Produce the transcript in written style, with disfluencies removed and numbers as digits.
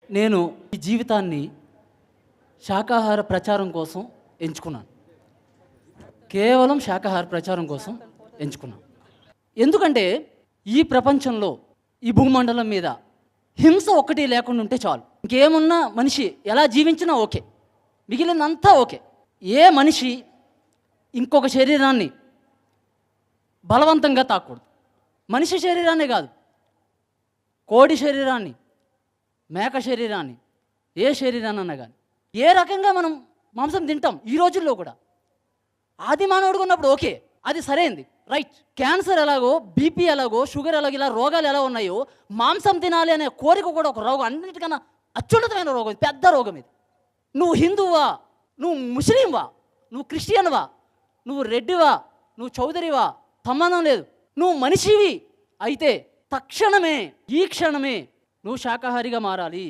నేను ఈ జీవితాన్ని శాకాహార ప్రచారం కోసం ఎంచుకున్నాను. కేవలం శాకాహార ప్రచారం కోసం ఎంచుకున్నాను. ఎందుకంటే ఈ ప్రపంచంలో, ఈ భూమండలం మీద హింస ఒక్కటి లేకుండా ఉంటే చాలు. ఇంకేమున్నా మనిషి ఎలా జీవించినా ఓకే, మిగిలినంతా ఓకే. ఏ మనిషి ఇంకొక శరీరాన్ని బలవంతంగా తాకూడదు. మనిషి శరీరాన్నే కాదు, కోడి శరీరాన్ని, మేక శరీరాన్ని, ఏ శరీరాన్నన్నా కానీ ఏ రకంగా మనం మాంసం తింటాం ఈ రోజుల్లో కూడా. ఆది మానవుడు ఉన్నప్పుడు ఓకే, అది సరైంది, రైట్. క్యాన్సర్ ఎలాగో, బీపీ ఎలాగో, షుగర్ ఎలాగో, ఇలా రోగాలు ఎలా ఉన్నాయో మాంసం తినాలి అనే కోరిక కూడా ఒక రోగం, అన్నిటికన్నా అత్యున్నతమైన రోగం, ఇది పెద్ద రోగం ఇది. నువ్వు హిందువా, నువ్వు ముస్లింవా, నువ్వు క్రిస్టియన్వా, నువ్వు రెడ్డివా, నువ్వు చౌదరివా, సంబంధం లేదు. నువ్వు మనిషివి అయితే తక్షణమే, ఈ క్షణమే నువ్వు శాకాహారిగా మారాలి.